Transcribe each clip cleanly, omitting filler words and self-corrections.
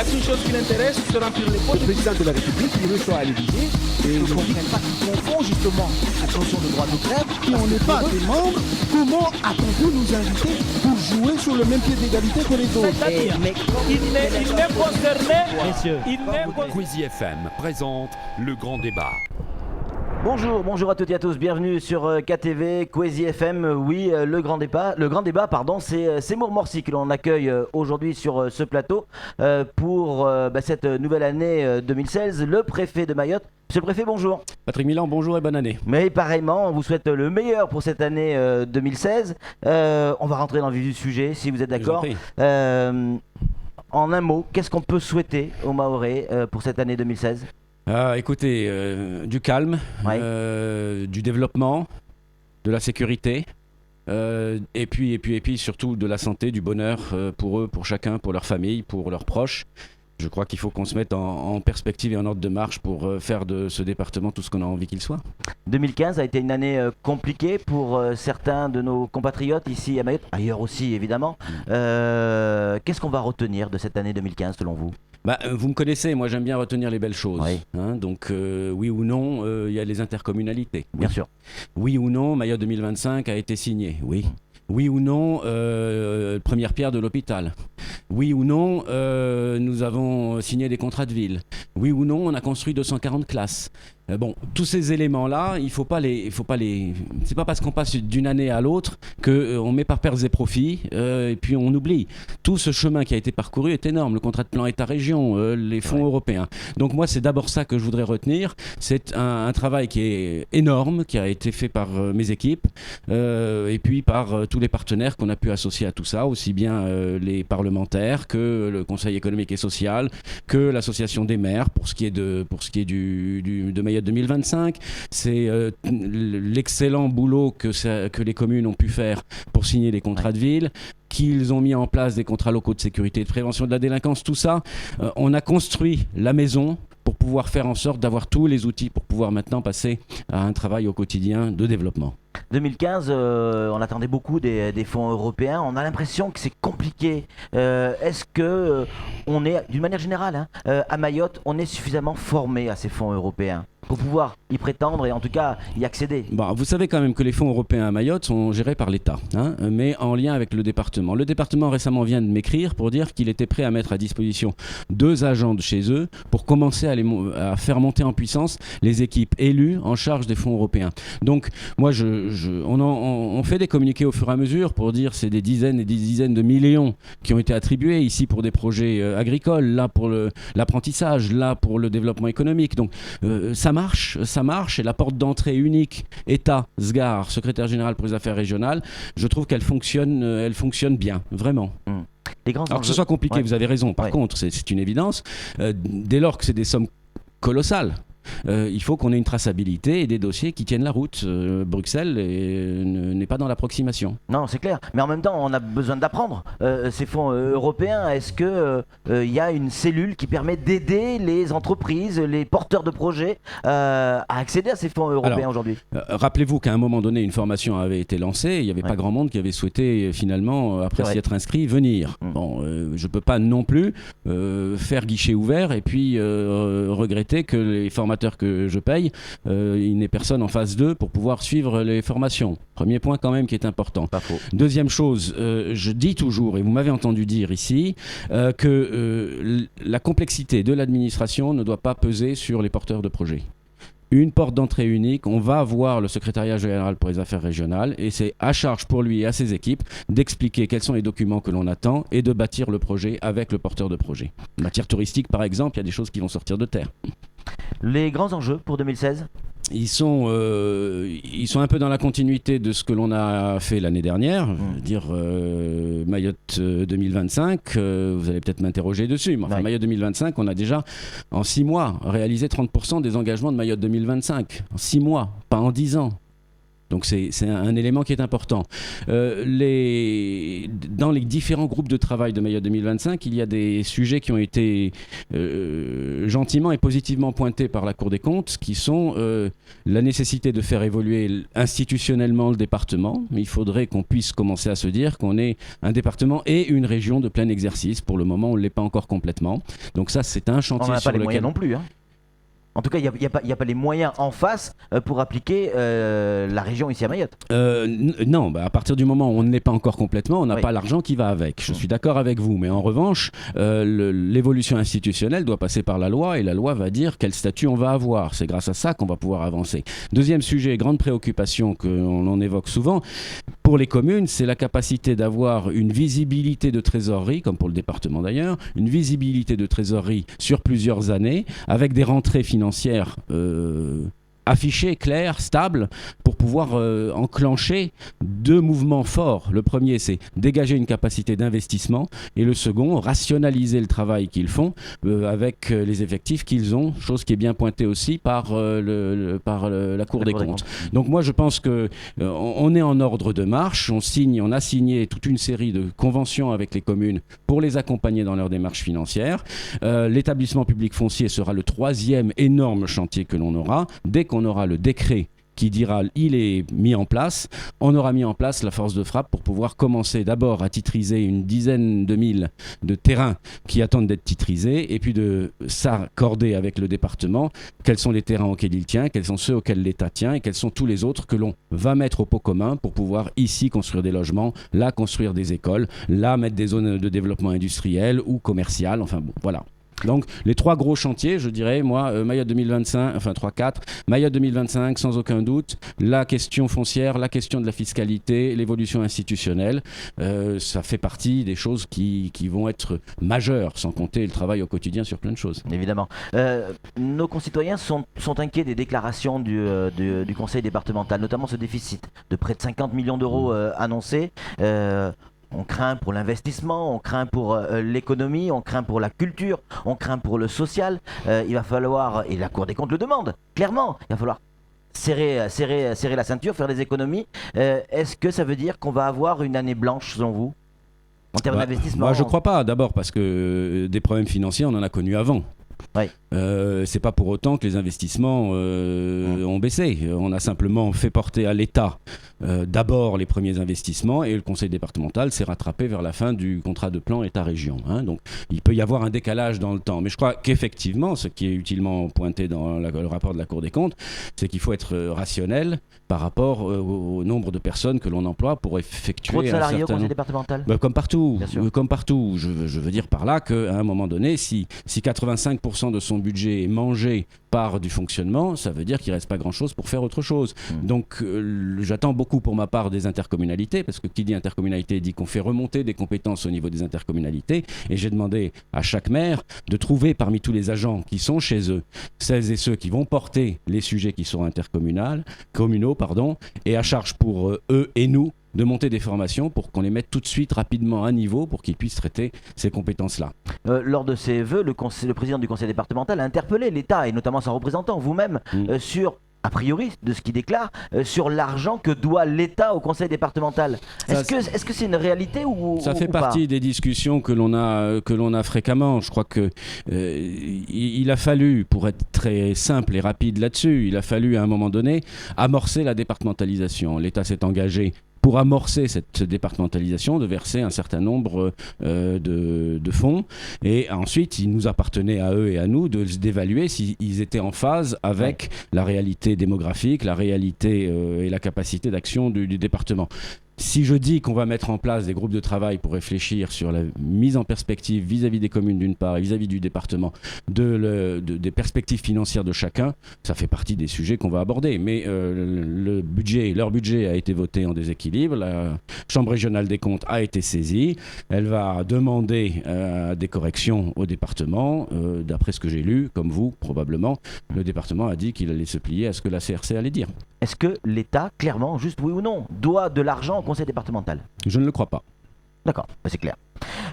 a qu'une chose qui l'intéresse, se remplir les poches. Le président de la République, il reçoit à l'Élysée et ne comprennent pas qu'ils confondent justement attention de droit de grève. si on n'est pas des membres, comment a-t-on nous inviter pour jouer sur le même pied d'égalité que les autres? C'est-à-dire, il n'est concerné. Messieurs, Il n'est concerné. Quizy FM présente le grand débat. Bonjour à toutes et à tous, bienvenue sur KTV, Quizy FM, oui, le grand débat, c'est Seymour Morsi que l'on accueille aujourd'hui sur ce plateau pour cette nouvelle année 2016, le préfet de Mayotte. Monsieur le préfet, bonjour. Patrick Milan, bonjour et bonne année. Mais pareillement, on vous souhaite le meilleur pour cette année 2016. On va rentrer dans le vif du sujet, si vous êtes d'accord. En un mot, qu'est-ce qu'on peut souhaiter aux Mahorais pour cette année 2016 ? Écoutez, du calme, du développement, de la sécurité, et puis surtout de la santé, du bonheur pour eux, pour chacun, pour leur famille, pour leurs proches. Je crois qu'il faut qu'on se mette en perspective et en ordre de marche pour faire de ce département tout ce qu'on a envie qu'il soit. 2015 a été une année compliquée pour certains de nos compatriotes ici à Mayotte, ailleurs aussi évidemment. Qu'est-ce qu'on va retenir de cette année 2015 selon vous ? Vous me connaissez, moi j'aime bien retenir les belles choses. Oui. Donc oui ou non, il y a les intercommunalités. Bien sûr. Oui ou non, Mayotte 2025 a été signé. Oui. Oui ou non, première pierre de l'hôpital. Oui ou non, nous avons signé des contrats de ville. Oui ou non, on a construit 240 classes. Tous ces éléments-là, il faut pas les. C'est pas parce qu'on passe d'une année à l'autre qu'on met par pertes et profits et puis on oublie. Tout ce chemin qui a été parcouru est énorme. Le contrat de plan État-région, les fonds européens. Donc moi, c'est d'abord ça que je voudrais retenir. C'est un travail qui est énorme, qui a été fait par mes équipes et puis par tous les partenaires qu'on a pu associer à tout ça, aussi bien les parlementaires que le Conseil économique et social, que l'association des maires pour ce qui est de Mayotte 2025, c'est l'excellent boulot que les communes ont pu faire pour signer les contrats de ville, qu'ils ont mis en place des contrats locaux de sécurité et de prévention de la délinquance, tout ça. On a construit la maison pour pouvoir faire en sorte d'avoir tous les outils pour pouvoir maintenant passer à un travail au quotidien de développement. 2015, on attendait beaucoup des fonds européens. On a l'impression que c'est compliqué. Est-ce que on est, d'une manière générale, à Mayotte, on est suffisamment formé à ces fonds européens pour pouvoir y prétendre et en tout cas y accéder? Vous savez quand même que les fonds européens à Mayotte sont gérés par l'État, mais en lien avec le département. Le département récemment vient de m'écrire pour dire qu'il était prêt à mettre à disposition 2 agents de chez eux pour commencer à faire monter en puissance les équipes élues en charge des fonds européens. Donc moi, on fait des communiqués au fur et à mesure pour dire c'est des dizaines et des dizaines de millions qui ont été attribués ici pour des projets agricoles, là pour l'apprentissage, là pour le développement économique. Donc ça marche, et la porte d'entrée unique État, SGAR, secrétaire général pour les affaires régionales, je trouve qu'elle fonctionne bien, vraiment. Alors que ce soit compliqué, vous avez raison, par contre, c'est une évidence, dès lors que c'est des sommes colossales, il faut qu'on ait une traçabilité et des dossiers qui tiennent la route. Bruxelles n'est pas dans l'approximation. Non, c'est clair. Mais en même temps, on a besoin d'apprendre ces fonds européens. Est-ce qu'il y a une cellule qui permet d'aider les entreprises, les porteurs de projets à accéder à ces fonds européens aujourd'hui ? Rappelez-vous qu'à un moment donné, une formation avait été lancée. Il n'y avait pas grand monde qui avait souhaité finalement, après s'y être inscrit, venir. Je ne peux pas non plus faire guichet ouvert et puis regretter que les formateurs que je paye, il n'y ait personne en face d'eux pour pouvoir suivre les formations. Premier point quand même qui est important. Pas faux. Deuxième chose, je dis toujours, et vous m'avez entendu dire ici, que la complexité de l'administration ne doit pas peser sur les porteurs de projets. Une porte d'entrée unique, on va voir le secrétariat général pour les affaires régionales et c'est à charge pour lui et à ses équipes d'expliquer quels sont les documents que l'on attend et de bâtir le projet avec le porteur de projet. En matière touristique par exemple, il y a des choses qui vont sortir de terre. Les grands enjeux pour 2016 ? Ils sont un peu dans la continuité de ce que l'on a fait l'année dernière, dire Mayotte 2025, vous allez peut-être m'interroger dessus, mais enfin, Mayotte 2025, on a déjà en 6 mois réalisé 30% des engagements de Mayotte 2025, en 6 mois, pas en 10 ans. Donc c'est un élément qui est important. Dans les différents groupes de travail de Mayotte 2025, il y a des sujets qui ont été gentiment et positivement pointés par la Cour des comptes, qui sont la nécessité de faire évoluer institutionnellement le département. Il faudrait qu'on puisse commencer à se dire qu'on est un département et une région de plein exercice. Pour le moment, on ne l'est pas encore complètement. Donc ça, c'est un chantier On n'a sur pas les lequel... moyens non plus. Hein. En tout cas, il n'y a pas les moyens en face pour appliquer la région ici à Mayotte. Non, à partir du moment où on ne l'est pas encore complètement, on n'a Oui. pas l'argent qui va avec. Je suis d'accord avec vous, mais en revanche, l'évolution institutionnelle doit passer par la loi et la loi va dire quel statut on va avoir. C'est grâce à ça qu'on va pouvoir avancer. Deuxième sujet, grande préoccupation qu'on en évoque souvent, pour les communes, c'est la capacité d'avoir une visibilité de trésorerie, comme pour le département d'ailleurs, une visibilité de trésorerie sur plusieurs années, avec des rentrées financières affichées, claires, stables, pour pouvoir enclencher deux mouvements forts. Le premier, c'est dégager une capacité d'investissement, et le second, rationaliser le travail qu'ils font avec les effectifs qu'ils ont, chose qui est bien pointée aussi par la Cour des comptes. Donc moi, je pense qu'on est en ordre de marche. On a signé toute une série de conventions avec les communes pour les accompagner dans leur démarche financière. L'établissement public foncier sera le troisième énorme chantier que l'on aura. Dès qu'on aura le décret qui dira il est mis en place, on aura mis en place la force de frappe pour pouvoir commencer d'abord à titriser une dizaine de mille de terrains qui attendent d'être titrisés, et puis de s'accorder avec le département quels sont les terrains auxquels il tient, quels sont ceux auxquels l'État tient et quels sont tous les autres que l'on va mettre au pot commun pour pouvoir ici construire des logements, là construire des écoles, là mettre des zones de développement industriel ou commercial, enfin bon, voilà. Donc les trois gros chantiers, je dirais, moi, Mayotte 2025, enfin 3-4, Mayotte 2025 sans aucun doute, la question foncière, la question de la fiscalité, l'évolution institutionnelle, ça fait partie des choses qui vont être majeures, sans compter le travail au quotidien sur plein de choses. Évidemment. Nos concitoyens sont inquiets des déclarations du conseil départemental, notamment ce déficit de près de 50 millions d'euros annoncé. On craint pour l'investissement, on craint pour l'économie, on craint pour la culture, on craint pour le social. Il va falloir, et la Cour des comptes le demande, clairement, il va falloir serrer la ceinture, faire des économies. Est-ce que ça veut dire qu'on va avoir une année blanche selon vous en termes d'investissement? Moi je crois pas, d'abord parce que des problèmes financiers on en a connus avant. Oui. C'est pas pour autant que les investissements ont baissé. On a simplement fait porter à l'État d'abord les premiers investissements, et le conseil départemental s'est rattrapé vers la fin du contrat de plan État-région. Donc il peut y avoir un décalage dans le temps. Mais je crois qu'effectivement, ce qui est utilement pointé dans le rapport de la Cour des comptes, c'est qu'il faut être rationnel par rapport au nombre de personnes que l'on emploie pour effectuer Trop de salariés un certain au conseil nombre... départemental? Comme partout, Bien sûr. comme partout. Je veux dire par là qu'à un moment donné, si 85% de son budget est mangé par du fonctionnement, ça veut dire qu'il ne reste pas grand-chose pour faire autre chose. Donc j'attends beaucoup pour ma part des intercommunalités, parce que qui dit intercommunalité dit qu'on fait remonter des compétences au niveau des intercommunalités, et j'ai demandé à chaque maire de trouver parmi tous les agents qui sont chez eux, celles et ceux qui vont porter les sujets qui sont communaux, et à charge pour eux et nous de monter des formations pour qu'on les mette tout de suite rapidement à niveau pour qu'ils puissent traiter ces compétences-là. Lors de ses vœux, le président du conseil départemental a interpellé l'État et notamment son représentant, vous-même, sur, a priori, de ce qu'il déclare, sur l'argent que doit l'État au conseil départemental. Est-ce que c'est une réalité ou ça fait ou partie pas des discussions que l'on a fréquemment. Je crois que il a fallu, pour être très simple et rapide là-dessus, il a fallu à un moment donné amorcer la départementalisation. L'État s'est engagé pour amorcer cette départementalisation, de verser un certain nombre de fonds. Et ensuite, il nous appartenait à eux et à nous d'évaluer s'ils étaient en phase avec la réalité démographique, la réalité et la capacité d'action du département. Si je dis qu'on va mettre en place des groupes de travail pour réfléchir sur la mise en perspective vis-à-vis des communes d'une part et vis-à-vis du département des perspectives financières de chacun, ça fait partie des sujets qu'on va aborder. Mais leur budget a été voté en déséquilibre, la Chambre régionale des comptes a été saisie, elle va demander des corrections au département. D'après ce que j'ai lu, comme vous probablement, le département a dit qu'il allait se plier à ce que la CRC allait dire. Est-ce que l'État, clairement, juste oui ou non, doit de l'argent au conseil départemental? Je ne le crois pas. D'accord, c'est clair.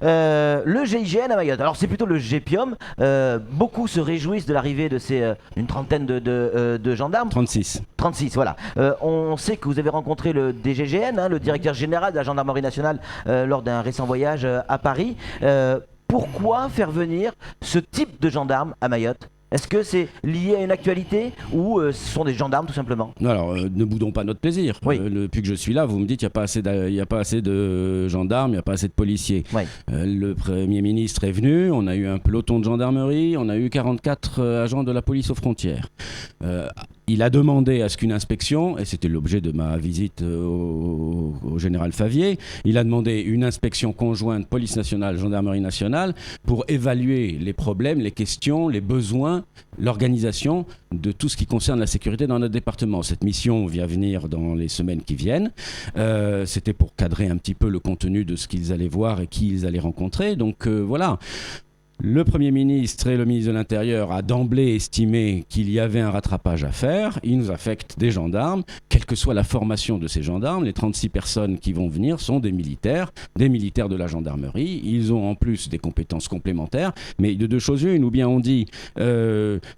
Le GIGN à Mayotte, alors c'est plutôt le GPIOM. Beaucoup se réjouissent de l'arrivée de ces une trentaine de gendarmes. 36. 36, voilà. On sait que vous avez rencontré le DGGN, le directeur général de la gendarmerie nationale, lors d'un récent voyage à Paris. Pourquoi faire venir ce type de gendarmes à Mayotte ? Est-ce que c'est lié à une actualité ou ce sont des gendarmes tout simplement ? Alors, ne boudons pas notre plaisir. Oui. Depuis que je suis là, vous me dites qu'il n'y a pas assez de gendarmes, il n'y a pas assez de policiers. Oui. Le Premier ministre est venu, on a eu un peloton de gendarmerie, on a eu 44 agents de la police aux frontières. Il a demandé à ce qu'une inspection, et c'était l'objet de ma visite au général Favier, il a demandé une inspection conjointe police nationale, gendarmerie nationale, pour évaluer les problèmes, les questions, les besoins, l'organisation de tout ce qui concerne la sécurité dans notre département. Cette mission vient venir dans les semaines qui viennent. C'était pour cadrer un petit peu le contenu de ce qu'ils allaient voir et qui ils allaient rencontrer. Donc voilà. Le Premier ministre et le ministre de l'Intérieur a d'emblée estimé qu'il y avait un rattrapage à faire. Il nous affecte des gendarmes, quelle que soit la formation de ces gendarmes. Les 36 personnes qui vont venir sont des militaires de la gendarmerie. Ils ont en plus des compétences complémentaires. Mais de deux choses une, ou bien on dit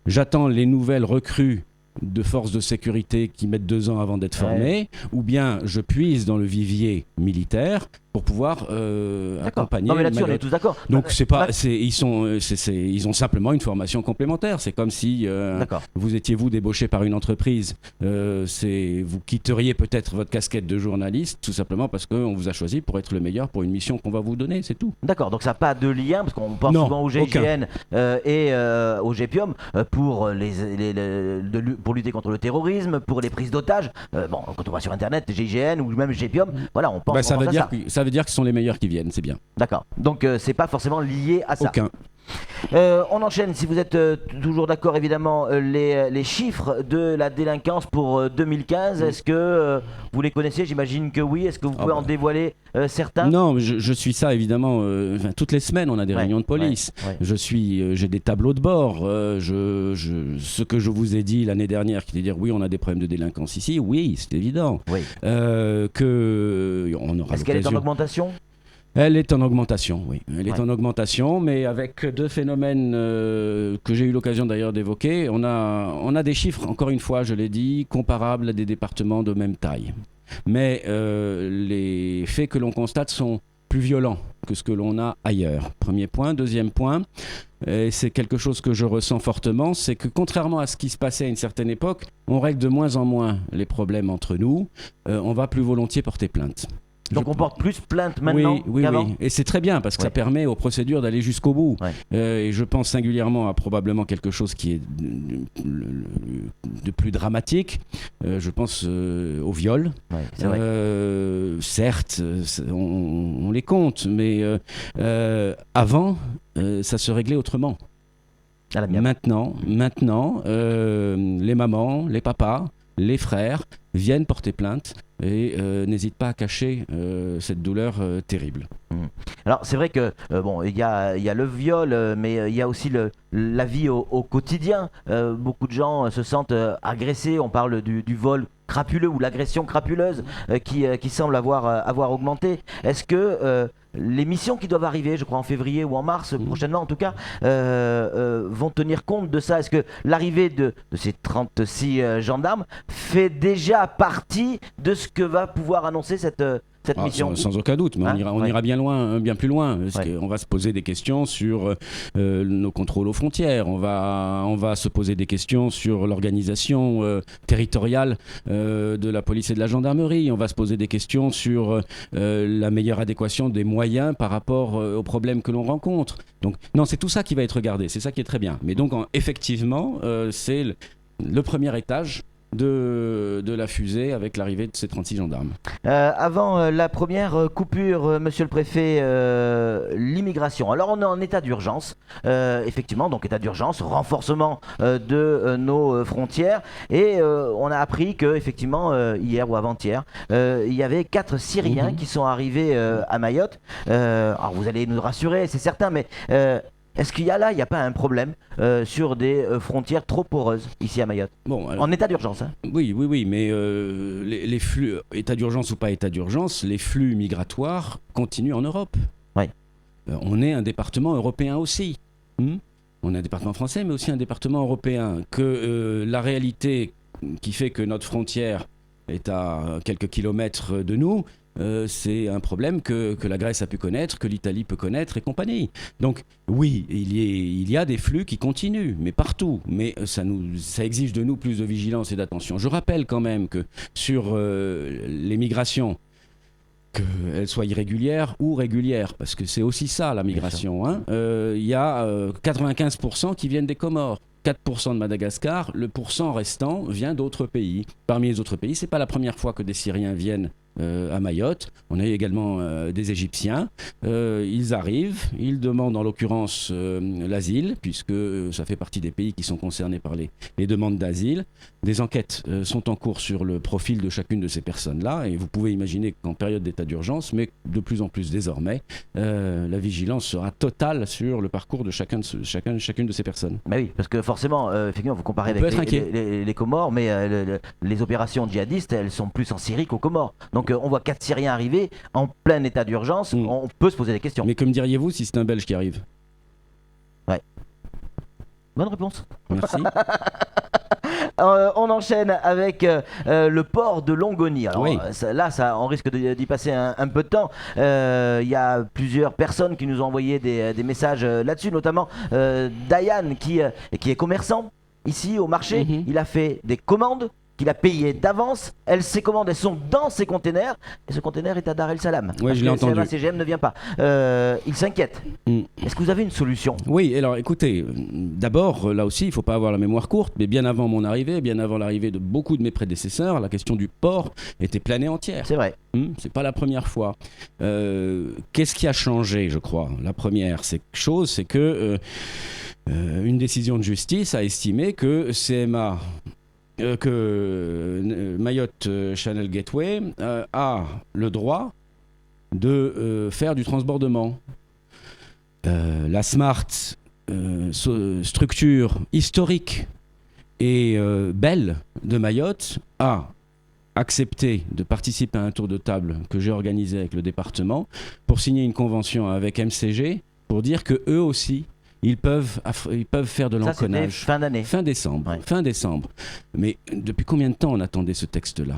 j'attends les nouvelles recrues de forces de sécurité qui mettent 2 ans avant d'être formées, ou bien je puise dans le vivier militaire pour pouvoir accompagner. Non mais là-dessus Mayotte. on est tous d'accord. Donc ils ont simplement une formation complémentaire. C'est comme si vous étiez débauché par une entreprise. Vous quitteriez peut-être votre casquette de journaliste tout simplement parce qu'on vous a choisi pour être le meilleur pour une mission qu'on va vous donner, c'est tout. D'accord, donc ça n'a pas de lien parce qu'on pense souvent au GIGN et au GPIOM pour lutter contre le terrorisme, pour les prises d'otages. Quand on va sur internet, GIGN ou même GPIOM, voilà, on pense à ça. Ça veut dire que ce sont les meilleurs qui viennent, c'est bien. D'accord, donc c'est pas forcément lié à ça. Aucun. On enchaîne, si vous êtes toujours d'accord évidemment, les chiffres de la délinquance pour 2015. Est-ce que vous les connaissez ? J'imagine que oui. Est-ce que vous pouvez en dévoiler certains ? Non, je suis ça évidemment. Toutes les semaines, on a des réunions de police. J'ai des tableaux de bord. Ce que je vous ai dit l'année dernière, qui est de dire oui, on a des problèmes de délinquance ici. Oui, c'est évident. Oui. Est-ce qu'elle est en augmentation ? Elle est en augmentation, oui. Elle est en augmentation, mais avec 2 phénomènes que j'ai eu l'occasion d'ailleurs d'évoquer. On a des chiffres, encore une fois, je l'ai dit, comparables à des départements de même taille. Mais les faits que l'on constate sont plus violents que ce que l'on a ailleurs. Premier point. Deuxième point, et c'est quelque chose que je ressens fortement, c'est que contrairement à ce qui se passait à une certaine époque, on règle de moins en moins les problèmes entre nous. On va plus volontiers porter plainte. Donc on porte plus plainte maintenant qu'avant. Oui. Et c'est très bien parce que ça permet aux procédures d'aller jusqu'au bout. Et je pense singulièrement à probablement quelque chose qui est de plus dramatique. Je pense au viol. C'est vrai. Certes, on les compte, mais avant, ça se réglait autrement. Maintenant, les mamans, les papas, les frères viennent porter plainte et n'hésitent pas à cacher cette douleur terrible. Alors c'est vrai que il y a le viol, mais il y a aussi la vie au quotidien. Beaucoup de gens se sentent agressés. On parle du vol crapuleux ou l'agression crapuleuse qui semble avoir augmenté. Est-ce que les missions qui doivent arriver, je crois en février ou en mars prochainement en tout cas, vont tenir compte de ça? Est-ce que l'arrivée de ces 36 gendarmes fait déjà partie de ce que va pouvoir annoncer cette mission? Sans aucun doute, mais on ira bien loin, bien plus loin. Parce qu'on va se poser des questions sur nos contrôles aux frontières. On va se poser des questions sur l'organisation territoriale de la police et de la gendarmerie. On va se poser des questions sur la meilleure adéquation des moyens par rapport aux problèmes que l'on rencontre. Donc, non, c'est tout ça qui va être regardé. C'est ça qui est très bien. Mais donc, effectivement, c'est le premier étage de la fusée avec l'arrivée de ces 36 gendarmes. Avant la première coupure, monsieur le préfet, l'immigration. Alors on est en état d'urgence, effectivement, donc état d'urgence, renforcement de nos frontières, et on a appris que effectivement hier ou avant-hier, il y avait 4 Syriens qui sont arrivés à Mayotte. Alors vous allez nous rassurer, c'est certain, mais Est-ce qu'il y a pas un problème sur des frontières trop poreuses ici à Mayotte? Bon, alors, En état d'urgence, hein. oui, mais les flux, état d'urgence ou pas état d'urgence, les flux migratoires continuent en Europe. Oui. On est un département européen aussi. On est un département français, mais aussi un département européen. Que la réalité qui fait que notre frontière est à quelques kilomètres de nous, c'est un problème que la Grèce a pu connaître, que l'Italie peut connaître et compagnie. Donc oui, il y a des flux qui continuent, mais partout. Mais ça exige de nous plus de vigilance et d'attention. Je rappelle quand même que sur les migrations, qu'elles soient irrégulières ou régulières, parce que c'est aussi ça la migration. Il y a 95% qui viennent des Comores. 4% de Madagascar, le pourcent restant vient d'autres pays. Parmi les autres pays, c'est pas la première fois que des Syriens viennent à Mayotte. On a également des Égyptiens. Ils arrivent, ils demandent en l'occurrence l'asile, puisque ça fait partie des pays qui sont concernés par les demandes d'asile. Des enquêtes sont en cours sur le profil de chacune de ces personnes-là, et vous pouvez imaginer qu'en période d'état d'urgence, mais de plus en plus désormais, la vigilance sera totale sur le parcours de chacune de ces personnes. Bah oui, parce que forcément, effectivement, vous comparez On peut avec être les Comores, mais les opérations djihadistes, elles sont plus en Syrie qu'aux Comores. Donc on voit 4 Syriens arriver en plein état d'urgence, on peut se poser des questions. Mais que me diriez-vous si c'est un Belge qui arrive? Ouais. Bonne réponse. Merci. On enchaîne avec le port de Longoni. Alors Oui. On risque d'y passer un peu de temps. Il y a plusieurs personnes qui nous ont envoyé des messages là-dessus, notamment Diane qui est commerçant ici au marché. Il a fait des commandes qu'il a payées d'avance. Ces commandes, elles sont dans ses containers et ce container est à Dar el Salam. Oui, je l'ai entendu. CMA-CGM ne vient pas. Il s'inquiète. Est-ce que vous avez une solution? Oui, alors écoutez, d'abord, là aussi, il ne faut pas avoir la mémoire courte, mais bien avant mon arrivée, bien avant l'arrivée de beaucoup de mes prédécesseurs, la question du port était planée entière. C'est vrai. C'est pas la première fois. Qu'est-ce qui a changé, je crois? La première c'est que une décision de justice a estimé que Mayotte Channel Gateway a le droit de faire du transbordement. La Smart, structure historique et belle de Mayotte, a accepté de participer à un tour de table que j'ai organisé avec le département pour signer une convention avec MCG pour dire que eux aussi ils peuvent faire de l'enconnage. Fin d'année. Fin décembre. Ouais. Fin décembre. Mais depuis combien de temps on attendait ce texte-là?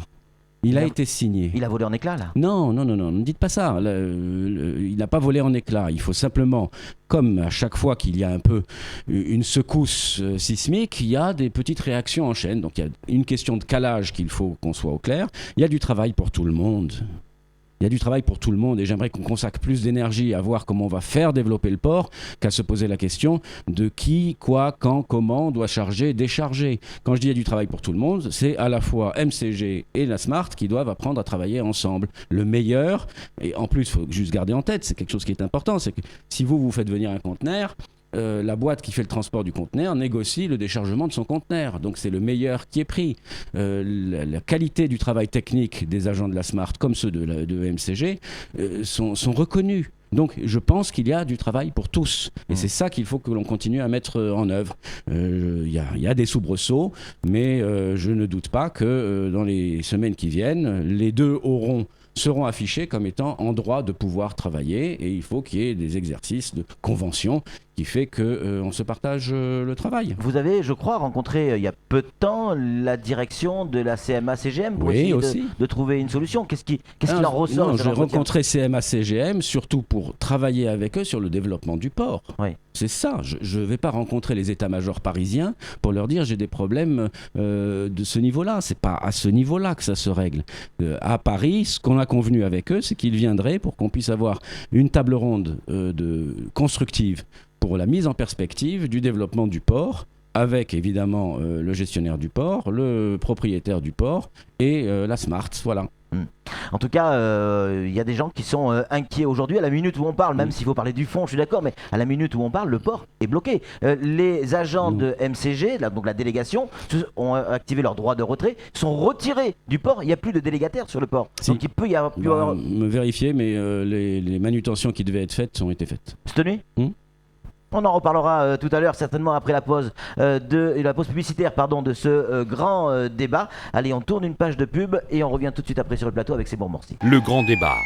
Il a été signé. Il a volé en éclats là? Non, ne dites pas ça. Il n'a pas volé en éclats. Il faut simplement, comme à chaque fois qu'il y a un peu une secousse sismique, il y a des petites réactions en chaîne. Donc il y a une question de calage qu'il faut qu'on soit au clair. Il y a du travail pour tout le monde. Il y a du travail pour tout le monde et j'aimerais qu'on consacre plus d'énergie à voir comment on va faire développer le port qu'à se poser la question de qui, quoi, quand, comment doit charger, décharger. Quand je dis il y a du travail pour tout le monde, c'est à la fois MCG et la Smart qui doivent apprendre à travailler ensemble. Le meilleur, et en plus il faut juste garder en tête, c'est quelque chose qui est important, c'est que si vous faites venir un conteneur, la boîte qui fait le transport du conteneur négocie le déchargement de son conteneur. Donc c'est le meilleur qui est pris. La qualité du travail technique des agents de la Smart comme ceux de MCG sont reconnus. Donc je pense qu'il y a du travail pour tous. Et c'est ça qu'il faut que l'on continue à mettre en œuvre. Il y a des soubresauts, mais je ne doute pas que dans les semaines qui viennent, les deux seront affichés comme étant en droit de pouvoir travailler et il faut qu'il y ait des exercices de convention qui fait qu'on se partage le travail. Vous avez, je crois, rencontré il y a peu de temps la direction de la CMA-CGM pour essayer de trouver une solution. Qu'est-ce qu'il en ressort? Non, j'ai rencontré CMA-CGM surtout pour travailler avec eux sur le développement du port. Oui. C'est ça, je ne vais pas rencontrer les états-majors parisiens pour leur dire j'ai des problèmes de ce niveau-là. C'est pas à ce niveau-là que ça se règle. À Paris, ce qu'on a convenu avec eux, c'est qu'ils viendraient pour qu'on puisse avoir une table ronde constructive pour la mise en perspective du développement du port, avec évidemment le gestionnaire du port, le propriétaire du port et la Smart, voilà. En tout cas, il y a des gens qui sont inquiets aujourd'hui. À la minute où on parle, même s'il faut parler du fond, je suis d'accord, mais à la minute où on parle, le port est bloqué. Les agents de MCG, donc la délégation, ont activé leur droit de retrait, sont retirés du port. Il n'y a plus de délégataires sur le port. Si. Donc il peut y avoir... Me vérifier, mais les manutentions qui devaient être faites ont été faites. Cette nuit? On en reparlera tout à l'heure, certainement après la pause la pause publicitaire de ce grand débat. Allez, on tourne une page de pub et on revient tout de suite après sur le plateau avec Seymour Morsi. Le grand débat.